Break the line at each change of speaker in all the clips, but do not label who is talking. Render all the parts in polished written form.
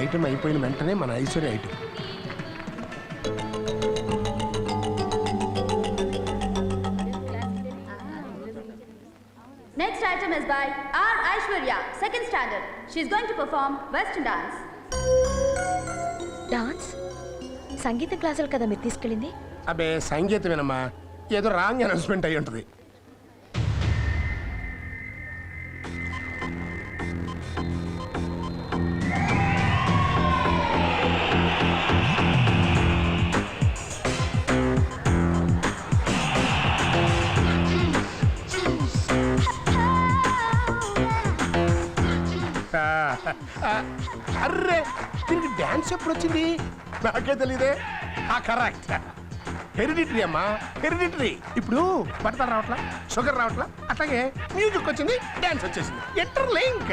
Item అయిపోయిన వెంటనే మన Aishwarya item.
Next item is by R. Aishwarya, second standard. She is going to perform Western dance.
Dance? సంగీత క్లాసులు కదా మీరు తీసుకెళ్ళింది?
అబ్బే సంగీతమేనమ్మా, ఏదో రాంగ్ అనౌన్స్మెంట్ అయి ఉంటుంది. అర్రే దీనికి డాన్స్ ఎప్పుడు వచ్చింది నాకే తెలీదే. కరెక్ట్, హెరిడిటరీ అమ్మా, హెరిడిటరీ. ఇప్పుడు బట్టలు రావట్లా, షుగర్ రావట్లా, అట్లాగే మ్యూజిక్ వచ్చింది, డాన్స్ వచ్చేసింది. Enter link.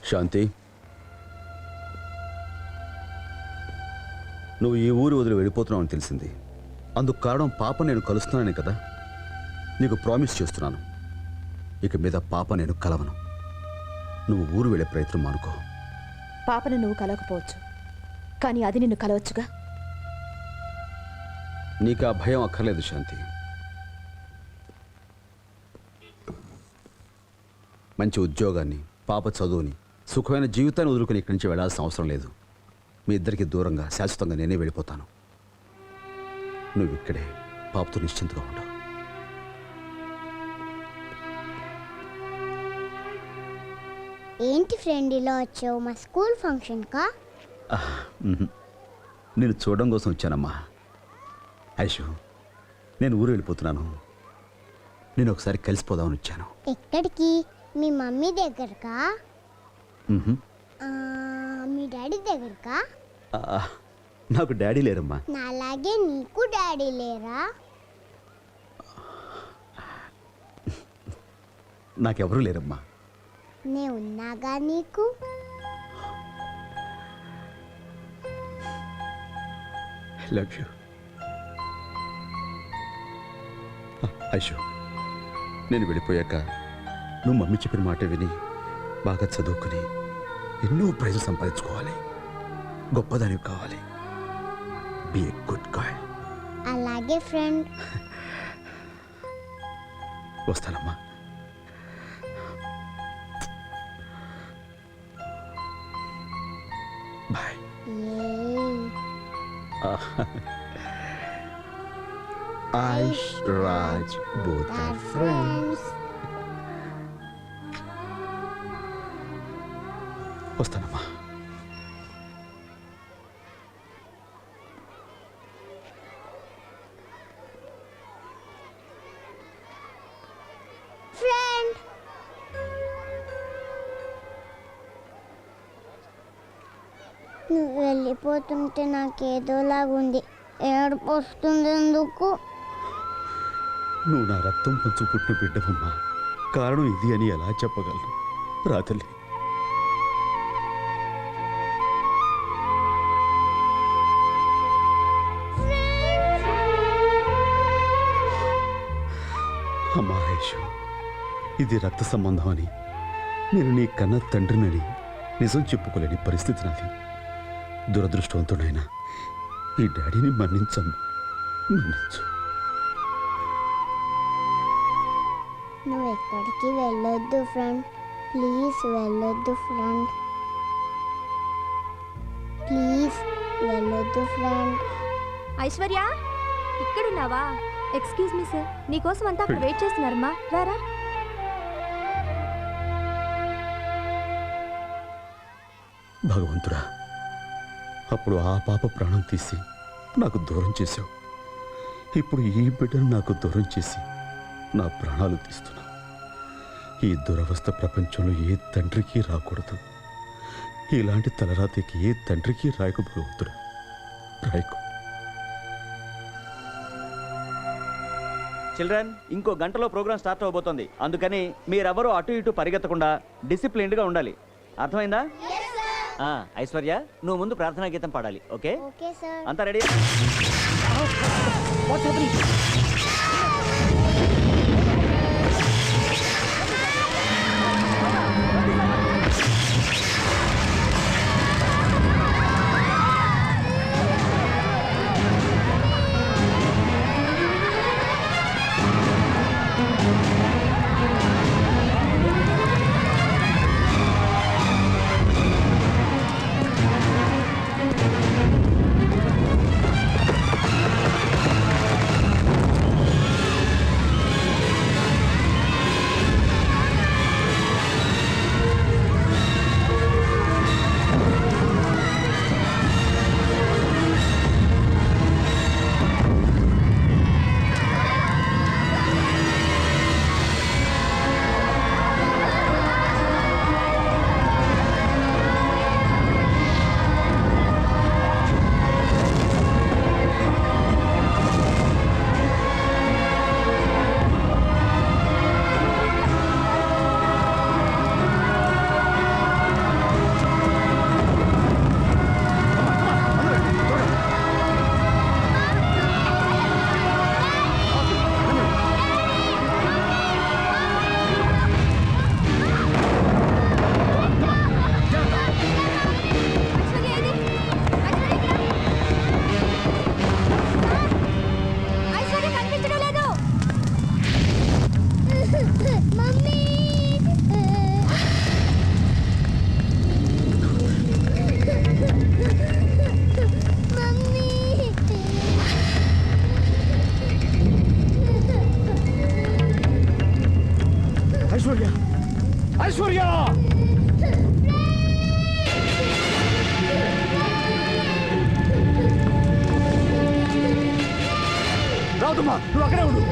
శాంతి, నువ్వు ఈ ఊరు వదిలి వెళ్ళిపోతున్నావు అని తెలిసింది. అందుకు కారణం పాప నేను కలుస్తున్నానే కదా. నీకు ప్రామిస్ చేస్తున్నాను, ఇక మీద పాప నేను కలవను. నువ్వు ఊరు వెళ్ళే ప్రయత్నం మానుకో.
పాపను నువ్వు కలవకపోవచ్చు, కానీ అది నిన్ను కలవచ్చుగా.
నీకు ఆ భయం అక్కర్లేదు శాంతి. మంచి ఉద్యోగాన్ని, పాప చదువుని, సుఖమైన జీవితాన్ని వదులుకుని ఇక్కడి నుంచి వెళ్ళాల్సిన అవసరం లేదు. మీ ఇద్దరికి దూరంగా శాశ్వతంగా నేనే వెళ్ళిపోతాను. నువ్వు ఇక్కడే పాపతో నిశ్చింతగా ఉండవు.
ఏంటి ఫ్రెండ్ ఇలా వచ్చావు? మా స్కూల్ ఫంక్షన్కా?
నేను చూడడం కోసం వచ్చానమ్మా. ఐషు, నేను ఊరు వెళ్ళిపోతున్నాను. నేను ఒకసారి కలిసిపోదామని వచ్చాను.
ఎక్కడికి? మీ మమ్మీ దగ్గరకా?
మ్హూ.
మీ డాడీ దగ్గరకా?
ఆ, నాకు డాడీ లేరమ్మా.
నాలాగే నీకు డాడీ లేరా?
నాకెవరూ లేరమ్మా.
నే ఉన్నాగా నీకు.
Love you. ఐషు, నేను వెళ్ళిపోయాక నువ్వు మమ్మీ చెప్పిన మాట విని బాగా చదువుకుని ఎన్నో ప్రైజులు సంపాదించుకోవాలి. గొప్పదానివి కావాలి. Be a good girl.
అలాగే ఫ్రెండ్.
వస్తానమ్మా. Bye. Aish, Raj, both are friends. వస్తానమ్మా.
ఫ్రెండ్. నువ్వు వెళ్ళిపోతుంటే నాకేదోలాగుంది. ఏడుపు వస్తుంది. ఎందుకు?
నువ్వు నా రక్తం పంచు పుట్టిన బిడ్డవమ్మా. కారణం ఇది అని ఎలా చెప్పగలను? రా తల్లి. అమ్మా ఐషు, ఇది రక్త సంబంధం అని, నేను నీ కన్న తండ్రినని నిజం చెప్పుకోలేని పరిస్థితి నాది. దురదృష్టవంతుడైనా ఈ డాడీని మన్నించమ్మా, మన్నించు.
నువ్వు ఎక్కడికి వెళ్ళొద్దు ఫ్రెండ్. ప్లీజ్ వెళ్ళొద్దు ఫ్రెండ్. ప్లీజ్ వెళ్ళొద్దు ఫ్రెండ్.
ఐశ్వర్య, ఇక్కడున్నావా? ఎక్స్క్యూజ్ మీ సార్, నీకోసం అంతా అక్కడ వెయిట్ చేస్తున్నారమ్మా. రారా.
భగవంతుడా, అప్పుడు ఆ పాప ప్రాణం తీసి నాకు దూరం చేశావు. ఇప్పుడు ఈ బిడ్డను నాకు దూరం చేసి నా ప్రాణాలు తీస్తున్నా. ఈ దురవస్థ ప్రపంచంలో ఏ తండ్రికి రాకూడదు. ఇలాంటి తలరాతికి ఏ తండ్రికి రాయకు భగవంతుడా, రాయకు.
చిల్డ్రన్, ఇంకో గంటలో ప్రోగ్రామ్ స్టార్ట్ అవబోతోంది. అందుకని మీరెవరూ అటు ఇటు పరిగెత్తకుండా డిసిప్లిన్డ్గా ఉండాలి. అర్థమైందా? ఐశ్వర్య, నువ్వు ముందు ప్రార్థనా గీతం పాడాలి. ఓకే?
Okay sir.
అంతా రెడీ?
ఐశ్వర్య రావుతమ్మా నువ్వు అక్కడే ఉండు.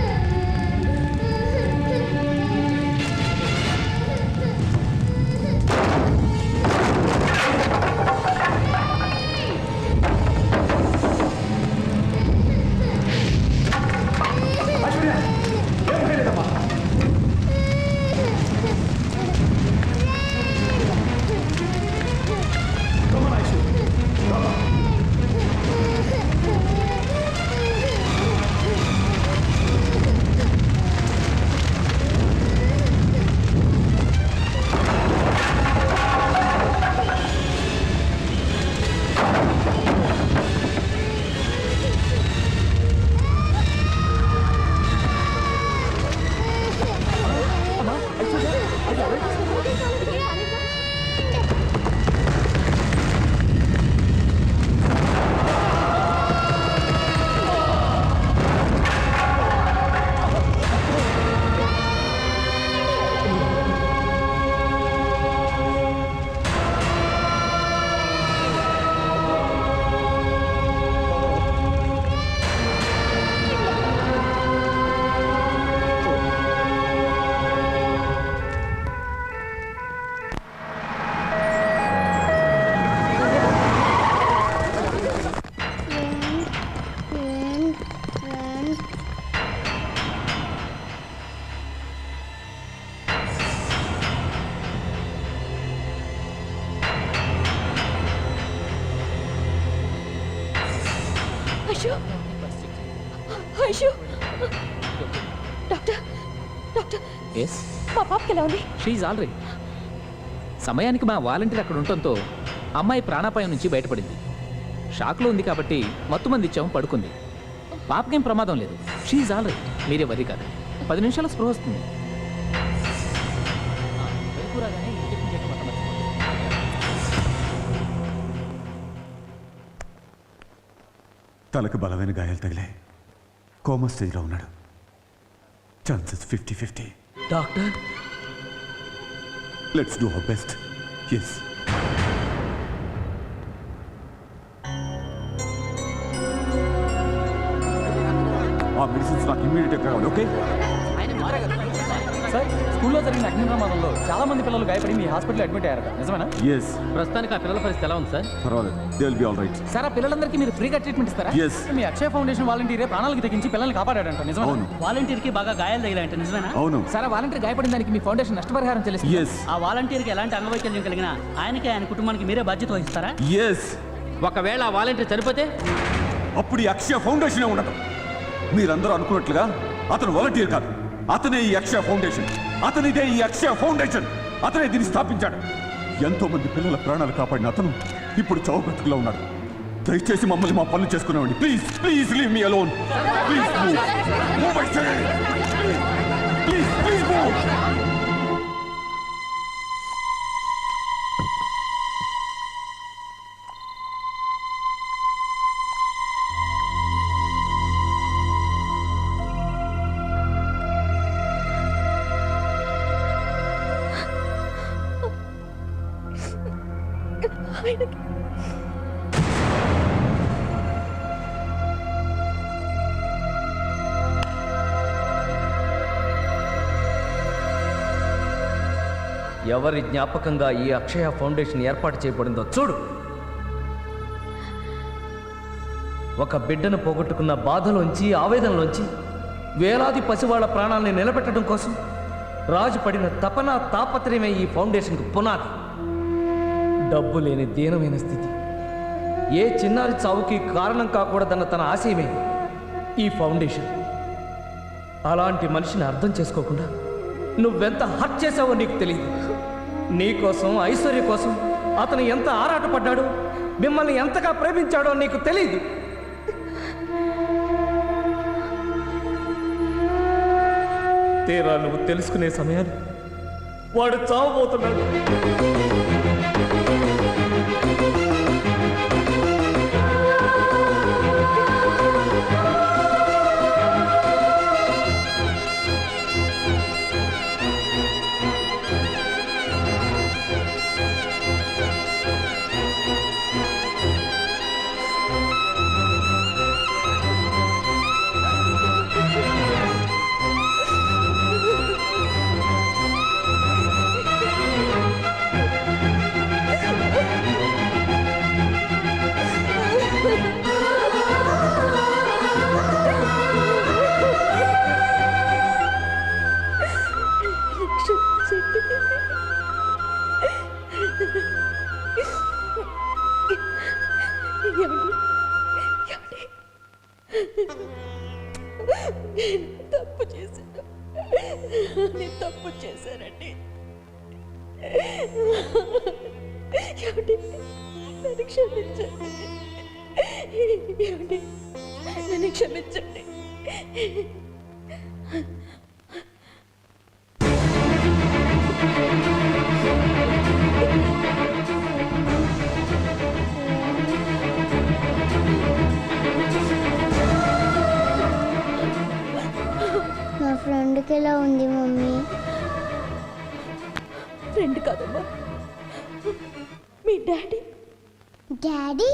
Aishu Aishu doctor doctor
yes
మా పాపకి ఎలా ఉంది?
She's all right. సమయానికి మా వాలంటీర్ అక్కడ ఉండటంతో అమ్మాయి ప్రాణాపాయం నుంచి బయటపడింది. షాక్లో ఉంది కాబట్టి మత్తు మంది ఇచ్చాము, పడుకుంది. పాపకేం ప్రమాదం లేదు. షీఈ్ ఆల్ రైట్, మీరే వరి కాదు. 10 నిమిషాల స్పృహ వస్తుంది.
తలకు బలమైన గాయాలు తగిలే కోమా స్టేజ్లో ఉన్నాడు. Chances 50-50.
Doctor
let's do our best. Yes. ఆ మెడిసిన్స్ నాకు ఇమ్మీడియట్గా కావాలి. ఓకే
సార్, స్కూల్లో జరిగిన అగ్ని ప్రమాదంలో చాలా మంది పిల్లలు గాయపడి మీ హాస్పిటల్ అడ్మిట్ అయ్యారు, నిజమేనా?
ఎస్.
ప్రస్తుతానికి ఆ పిల్లల పరిస్థితి ఎలా ఉంది సార్?
పర్వాలేదు, they will be all right.
Sir, ఆ పిల్లలందరికీ మీరు ఫ్రీగా ట్రీట్మెంట్ ఇస్తారా?
ఎస్.
మీ అక్షయ ఫౌండేషన్ వాలంటీరే ప్రాణాలకు తెగించి పిల్లల్ని కాపాడాడంట, నిజమేనా?
అవును.
వాలంటీర్కి బాగా గాయాలు తగిలాయంట, నిజమేనా?
అవును.
సార్, ఆ వాలంటీర్ గాయపడిన దానికి మీ ఫౌండేషన్ నష్టపరిహారం చెల్లిస్తుంది.
ఎస్.
ఆ వాలంటీర్కి ఎలాంటి అంగవైకల్యం కలిగినా ఆయనకి ఆయన కుటుంబానికి మీరే బాధ్యత వహిస్తారా?
ఎస్.
ఒకవేళ ఆ వాలంటీర్ చనిపోతే
అప్పుడు ఈ అక్షయ ఫౌండేషనే ఉండదు. మీరందరూ అనుకున్నట్లుగా అతను వాలంటీర్ కాదు, అతనే ఈ అక్షయ ఫౌండేషన్. అతనిదే ఈ అక్షయ ఫౌండేషన్. అతనే దీన్ని స్థాపించాడు. ఎంతో మంది పిల్లల ప్రాణాలు కాపాడిన అతను ఇప్పుడు చావు బ్రతుకులో ఉన్నాడు. దయచేసి మమ్మల్ని మా పనులు చేసుకునేవాడి. Please please leave me alone. Please move. Please please move.
ఆయనకి
ఎవరి జ్ఞాపకంగా ఈ అక్షయ ఫౌండేషన్ ఏర్పాటు చేయబడిందో చూడు. ఒక బిడ్డను పోగొట్టుకున్న బాధలోంచి, ఆవేదనలోంచి వేలాది పసివాళ్ల ప్రాణాలని నిలబెట్టడం కోసం రాజు పడిన తపన, తాపత్రయమే ఈ ఫౌండేషన్కు పునాది. డబ్బు లేని దీనమైన స్థితి, ఏ చిన్నారి చావుకి కారణం కాకూడదన్న తన ఆశయమే ఈ ఫౌండేషన్. అలాంటి మనిషిని అర్థం చేసుకోకుండా నువ్వెంత హర్ట్ చేసావో నీకు తెలియదు. నీకోసం, ఐశ్వర్య కోసం అతను ఎంత ఆరాటపడ్డాడో, మిమ్మల్ని ఎంతగా ప్రేమించాడో నీకు తెలియదు. తీరా నువ్వు తెలుసుకునే సమయాన్ని వాడు చావబోతున్నాడు.
తప్పు చేశాను. నేను తప్పు చేశానండి. ఏమండి? నన్ను క్షమించండి. ఏమండి? నన్ను క్షమించండి.
మా ఫ్రెండ్కి ఎలా ఉంది మమ్మీ?
ఫ్రెండ్ కాదమ్మా, మీ daddy.
Daddy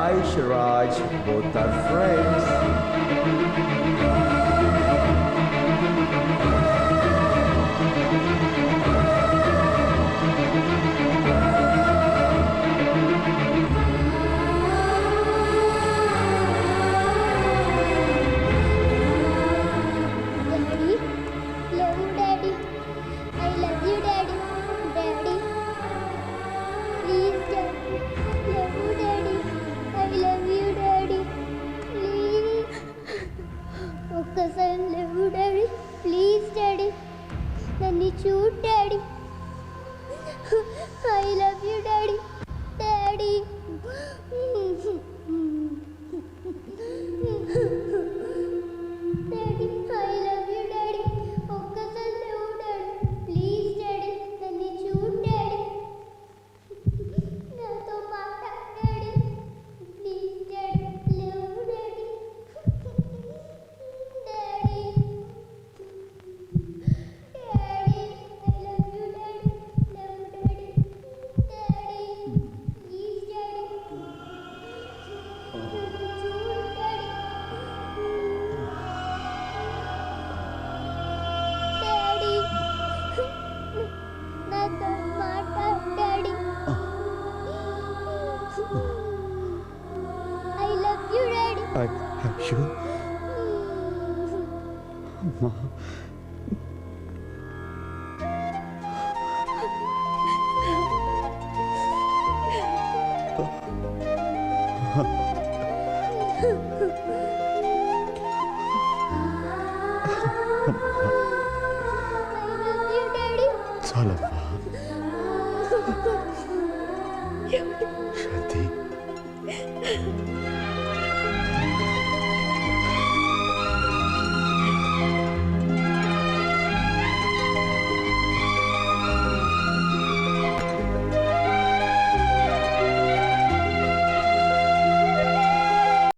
Aish, Raj, both are friends.
Daddy love daddy, I love you daddy. Daddy please daddy, love daddy, I love you daddy. Please ఒక్కసారి లవ్ డాడీ, ప్లీజ్ డాడీ, నన్ను చూడు daddy. I love you daddy. Daddy daddy, I love you daddy. ఒక్కసారి love daddy, please daddy, నన్ను చూడు daddy. నాతో మాట్లాడు daddy, please daddy, love daddy. Daddy daddy, I love you daddy, love daddy. Daddy please daddy, నన్ను చూడు daddy. Daddy నాతో మాట్లాడు daddy. I love you daddy.
అయ్యో అమ్మా,